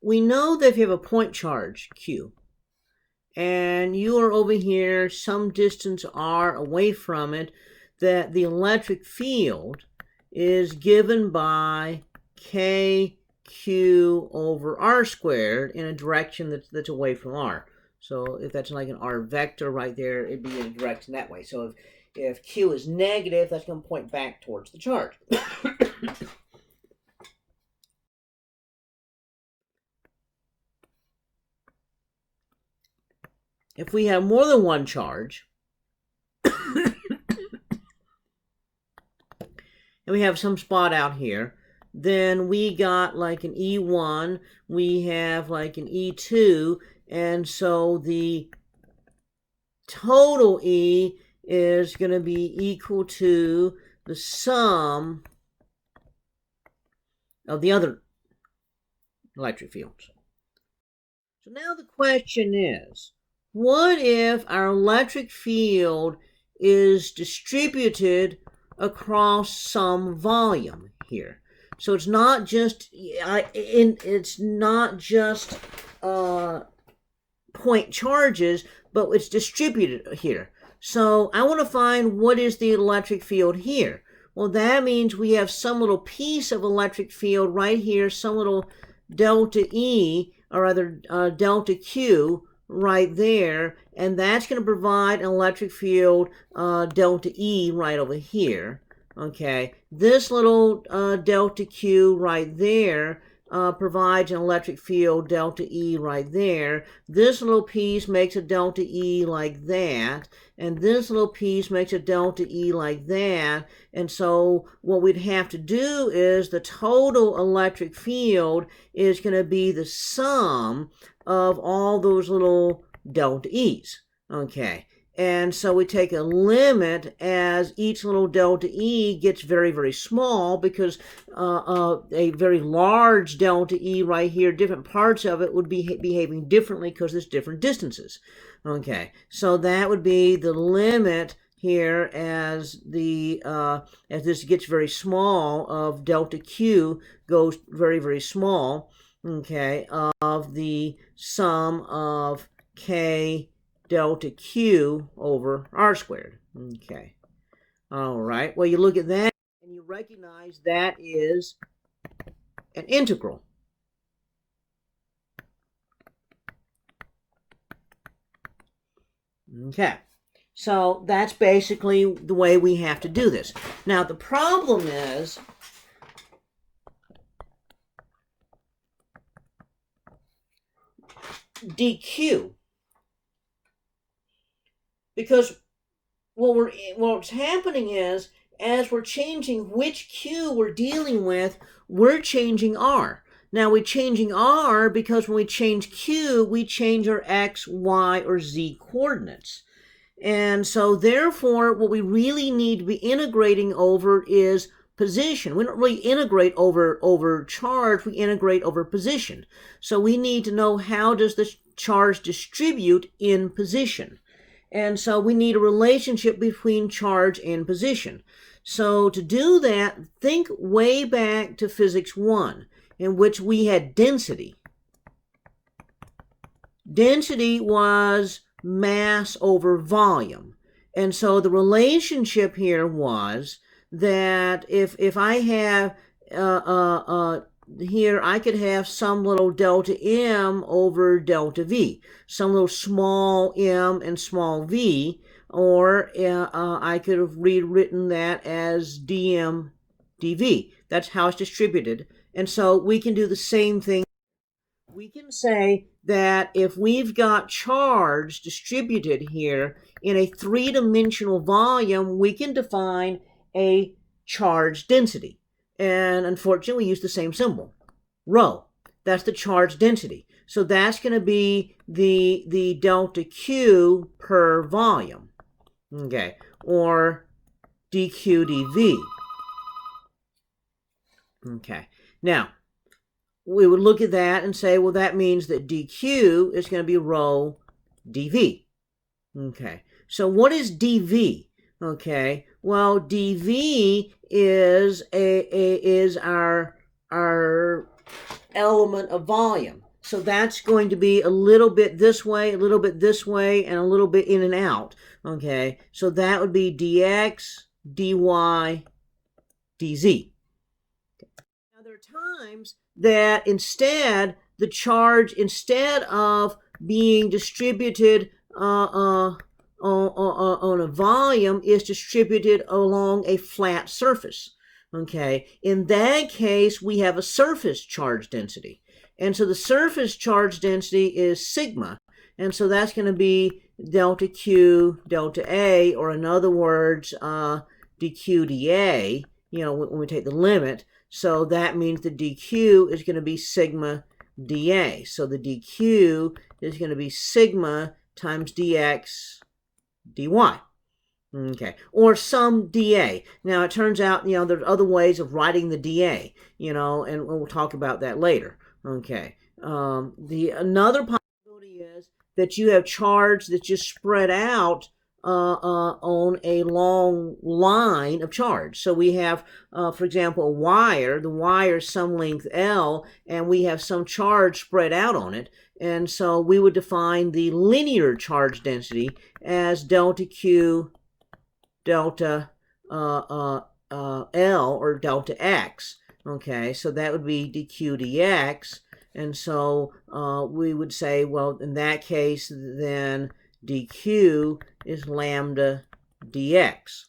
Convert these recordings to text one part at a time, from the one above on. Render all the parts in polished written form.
we know that if you have a point charge, Q, and you are over here some distance r away from it, that the electric field is given by kq over r squared in a direction that's away from r. So if that's like an r vector right there, it'd be in a direction that way. So if q is negative, that's going to point back towards the charge. If we have more than one charge, and we have some spot out here, then we got like an E1, we have like an E2, and so the total E is going to be equal to the sum of the other electric fields. So now the question is, what if our electric field is distributed across some volume here? So it's not just point charges, but it's distributed here. So I want to find what is the electric field here. Well, that means we have some little piece of electric field right here, some little delta E, or rather delta Q, right there, and that's going to provide an electric field delta E right over here. Okay, this little delta Q right there provides an electric field delta E right there. This little piece makes a delta E like that, and this little piece makes a delta E like that. And so what we'd have to do is the total electric field is going to be the sum of all those little delta E's. Okay, and so we take a limit as each little delta E gets very, very small, because a very large delta E right here, different parts of it would be behaving differently because there's different distances. Okay, so that would be the limit here as this gets very small, of delta Q goes very, very small, okay, of the sum of K delta Q over R squared. Okay. All right. Well, you look at that and you recognize that is an integral. Okay. So that's basically the way we have to do this. Now, the problem is dq. Because what's happening is, as we're changing which Q we're dealing with, we're changing R. Now, we're changing R because when we change Q, we change our X, Y, or Z coordinates. And so, therefore, what we really need to be integrating over is position. We don't really integrate over charge, we integrate over position. So we need to know, how does the charge distribute in position? And so we need a relationship between charge and position. So to do that, think way back to Physics 1, in which we had density. Density was mass over volume. And so the relationship here was that if I have here, I could have some little delta M over delta V, some little small m and small v, or I could have rewritten that as dm dv. That's how it's distributed. And so we can do the same thing. We can say that if we've got charge distributed here in a three-dimensional volume, we can define a charge density. And unfortunately, we use the same symbol, rho. That's the charge density. So that's going to be the delta Q per volume, okay, or dq dv. Okay, now we would look at that and say, well, that means that dq is going to be rho dv. Okay, so what is dv? Okay, well, dv is our element of volume. So that's going to be a little bit this way, a little bit this way, and a little bit in and out. Okay, so that would be dx, dy, dz. Now there are times that instead the charge, instead of being distributed on a volume, is distributed along a flat surface. Okay, in that case, we have a surface charge density. And so the surface charge density is sigma. And so that's going to be delta Q, delta A, or in other words, dq dA, when we take the limit. So that means the dq is going to be sigma dA. So the dq is going to be sigma times dx dy. Okay, or some dA. Now it turns out, there's other ways of writing the dA, and we'll talk about that later. Okay, another possibility is that you have charge that's just spread out on a long line of charge. So we have, for example, a wire. The wire is some length L, and we have some charge spread out on it. And so we would define the linear charge density as delta Q, delta L, or delta X. Okay, so that would be dq dx. And so we would say, well, in that case, then dq is lambda dx.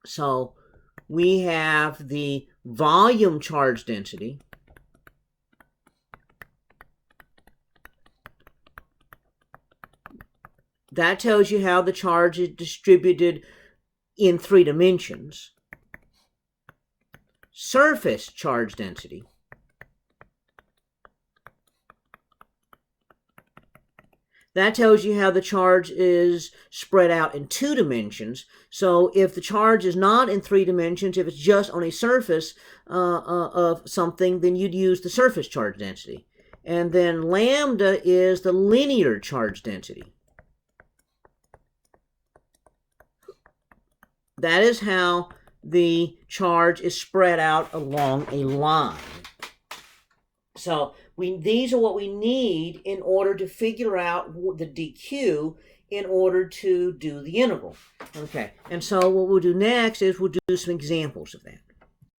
So we have the volume charge density. That tells you how the charge is distributed in 3 dimensions. Surface charge density. That tells you how the charge is spread out in 2 dimensions. So if the charge is not in 3 dimensions, if it's just on a surface of something, then you'd use the surface charge density. And then lambda is the linear charge density. That is how the charge is spread out along a line. So these are what we need in order to figure out the dq in order to do the integral. Okay, and so what we'll do next is we'll do some examples of that.